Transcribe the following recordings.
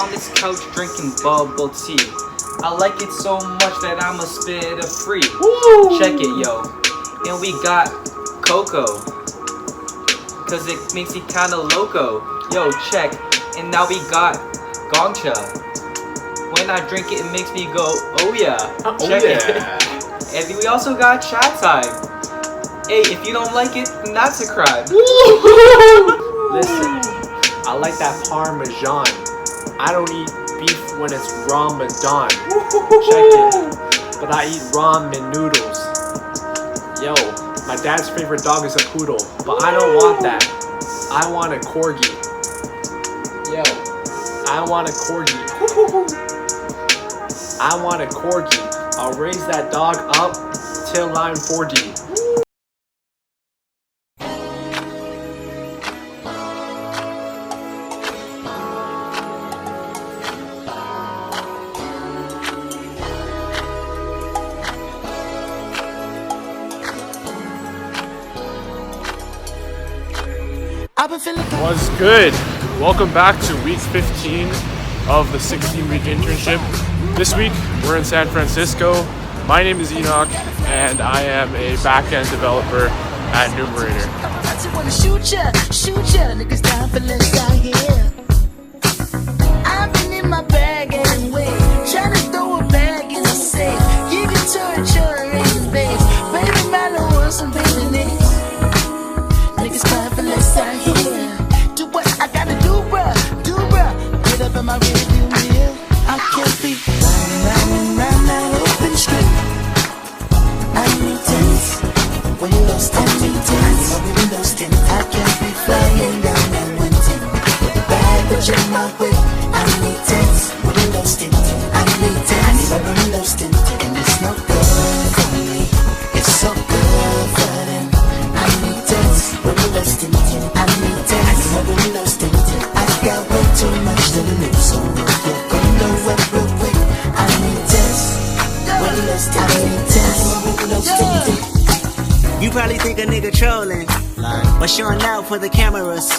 on this couch drinking bubble tea. I like it so much that I'ma spit it free. Woo! Check it, yo. And we got cocoa, cause it makes me kinda loco. Yo, check. And now we got gongcha. When I drink it, it makes me go, oh yeah. Check it. And we also got chat time. Hey, if you don't like it, then that's a crime. Listen, I like that Parmesan. I don't eat beef when it's Ramadan. Check it. But I eat ramen noodles. Yo, my dad's favorite dog is a poodle, but I don't want that. I want a corgi. Yo, I want a corgi. I want a corgi. I'll raise that dog up till I'm 40. What's good? Welcome back to week 15 of the 16-week internship. This week we're in San Francisco. My name is Enoch and I am a back-end developer at Numerator. I just wanna shoot ya, niggas down for less out here. I've been in my bag anyway, trying to throw a bag in the safe. You can touch your in base, baby, man, I want some baby names. Niggas crying for less out here. Do what I gotta do, bruh. Get up in my rearview mirror. I can't be running round that open street. I need tense, windows tense, windows tint. I can't be flying down that one tint. With the bag bitch in my whip. I need tense, windows tint. I need tense, windows tint. And it's no good for me. It's so good for them. I need tense, windows tint. I need tense, windows tint. I got way too much to lose, so you're gonna wet real quick. I need tense, windows tint. I need tense, windows tint. You probably think a nigga trolling, but showing out for the cameras.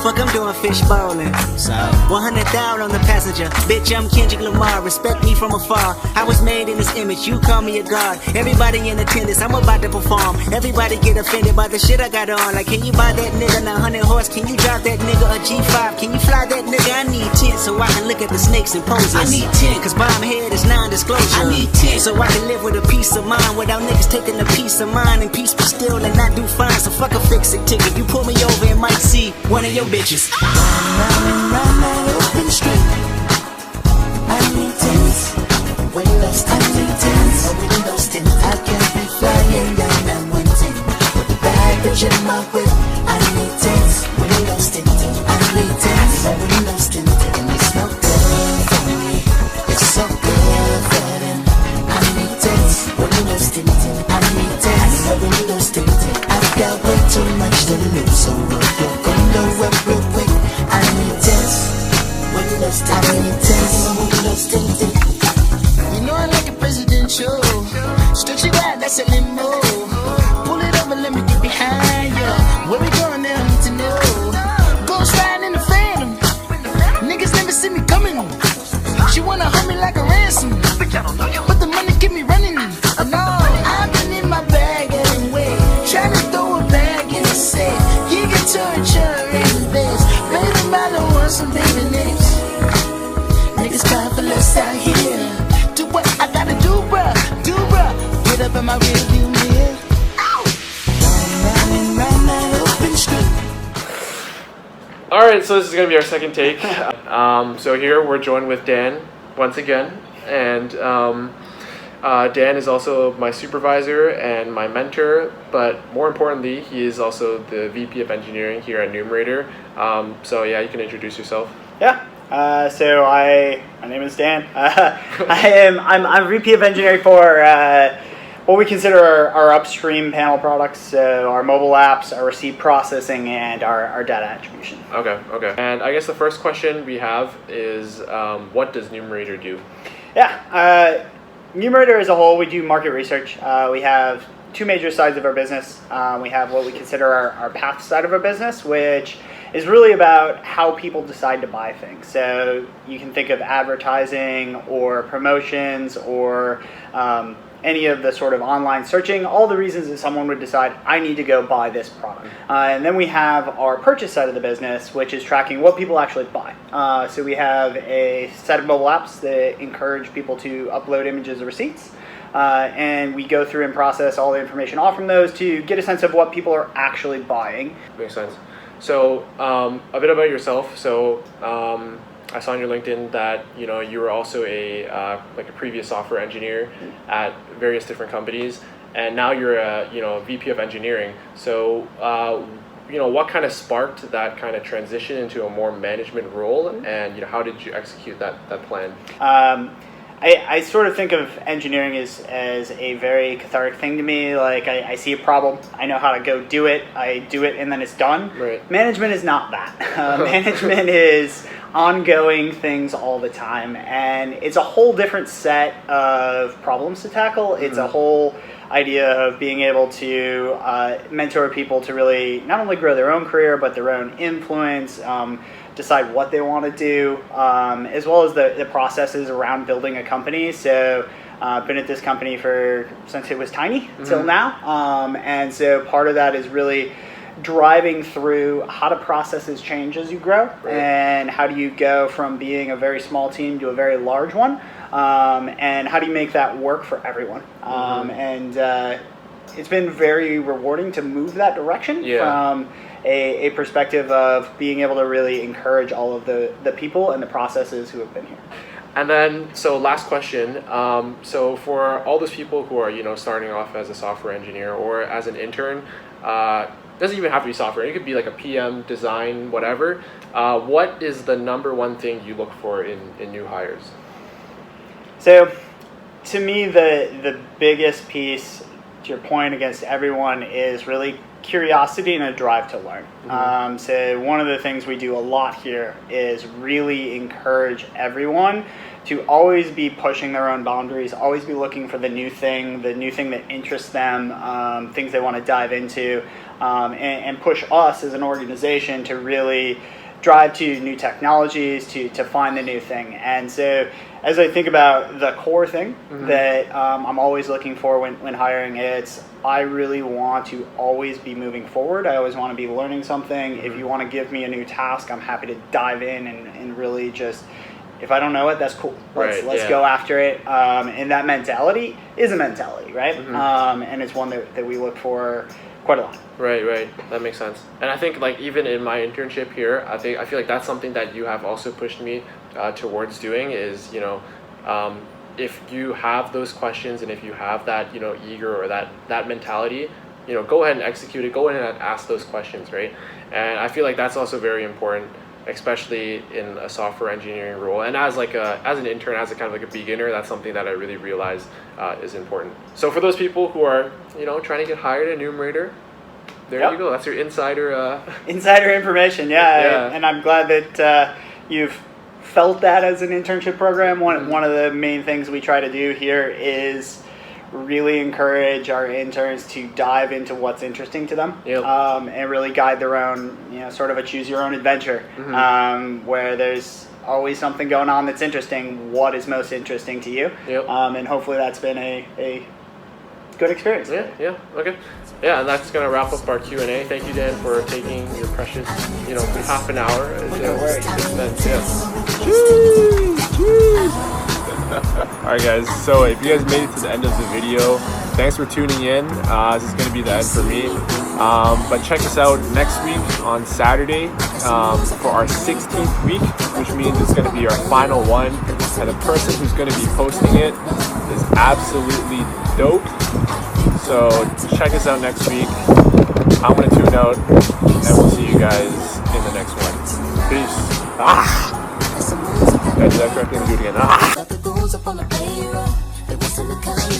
Fuck, I'm doing fish bowling. 100,000 on the passenger. Bitch, I'm Kendrick Lamar. Respect me from afar. I was made in this image. You call me a god. Everybody in attendance. I'm about to perform. Everybody get offended by the shit I got on. Like, can you buy that nigga 900 horse? Can you drive that nigga a G5? Can you fly that nigga? I need 10 so I can look at the snakes and poses. I need 10 cause bomb head is non-disclosure. I need 10 so I can live with a peace of mind without niggas taking a piece of mine and peace be still and not do fine. So fuck a fix-it ticket. You pull me over and might see one of your bitches. Round that open street. I need tense, windows tint. I need tense, windows tint. I can't be flying down that one tint. With the bag bitch in my whip. I need tense, windows tint. I need tense, windows tint. And it's no good for me. It's so good for them. I need tense, windows tint. I need tense, windows tint. I've got way too much to lose, so you're gonna wet real quick. I need tense, windows tint. I need tense, windows tint. You know I like a presidential. Stretch it out, that's a limo. Pull it up and let me get behind you. Where we going now, I need to know. Ghost riding in the Phantom. Niggas never see me coming. She wanna hold me like a ransom, but the money keep me running. No, I've been in my bag anyway, trying to throw a bag in the safe. You can touch her in the base. Baby, man, I want some baby names. Niggas crying for less out here. Do what I gotta do, bruh. Get up in my rearview mirror. Round that open street. Alright, so this is going to be our second take. So here we're joined with Dan once again. And Dan is also my supervisor and my mentor, but more importantly, he is also the VP of Engineering here at Numerator. So yeah, you can introduce yourself. Yeah. So my name is Dan. I'm VP of Engineering for what we consider our upstream panel products, so our mobile apps, our receipt processing, and our data attribution. Okay. And I guess the first question we have is, what does Numerator do? Yeah. Numerator as a whole, we do market research. We have two major sides of our business. We have what we consider our path side of our business, which is really about how people decide to buy things. So you can think of advertising or promotions or any of the sort of online searching, all the reasons that someone would decide, I need to go buy this product. And then we have our purchase side of the business, which is tracking what people actually buy. So we have a set of mobile apps that encourage people to upload images of receipts. And we go through and process all the information off from those to get a sense of what people are actually buying. Makes sense. So a bit about yourself. So I saw on your LinkedIn that you were also a previous software engineer at various different companies, and now you're a VP of engineering. So what kind of sparked that kind of transition into a more management role, and how did you execute that plan? I sort of think of engineering as a very cathartic thing to me. Like I see a problem, I know how to go do it, I do it, and then it's done. Right. Management is not that. Management is ongoing things all the time, and it's a whole different set of problems to tackle. It's a whole idea of being able to mentor people to really not only grow their own career, but their own influence, decide what they want to do, as well as the processes around building a company. So I've been at this company since it was tiny till now, and so part of that is really driving through how do processes change as you grow, and how do you go from being a very small team to a very large one, and how do you make that work for everyone. And it's been very rewarding to move that direction from a perspective of being able to really encourage all of the people and the processes who have been here. And then, so last question. So for all those people who are, starting off as a software engineer or as an intern, doesn't even have to be software. It could be like a PM, design, whatever. What is the number one thing you look for in new hires? So, to me, the biggest piece, to your point, against everyone is really curiosity and a drive to learn. So one of the things we do a lot here is really encourage everyone to always be pushing their own boundaries, always be looking for the new thing that interests them, things they want to dive into, and push us as an organization to really drive to new technologies, to find the new thing. And so as I think about the core thing that I'm always looking for when hiring, I really want to always be moving forward. I always want to be learning something. If you want to give me a new task, I'm happy to dive in and really just, if I don't know it, that's cool. Let's go after it. And that mentality is a mentality, right? And it's one that we look for quite a lot. Right. That makes sense. And I think even in my internship here, I feel like that's something that you have also pushed me towards doing is, if you have those questions and if you have that, eager or that mentality, go ahead and execute it, go ahead and ask those questions, right? And I feel like that's also very important, especially in a software engineering role. And as an intern, as a kind of like a beginner, that's something that I really realize is important. So for those people who are, trying to get hired at Numerator, there you go. That's your insider information, and I'm glad that you've felt that as an internship program. One of the main things we try to do here is really encourage our interns to dive into what's interesting to them, and really guide their own, sort of a choose your own adventure, where there's always something going on that's interesting. What is most interesting to you? And hopefully that's been a good experience. Okay. And that's gonna wrap up our Q&A. Thank you, Dan, for taking your precious, half an hour. No worries. Alright guys, so if you guys made it to the end of the video, thanks for tuning in. This is going to be the end for me. But check us out next week on Saturday for our 16th week, which means it's going to be our final one. And the person who's going to be posting it is absolutely dope. So check us out next week. I'm going to tune out, and we'll see you guys in the next one. Peace. Did I do that correctly? Let me do it again. Got the goons up on the payroll. They wasting the cash.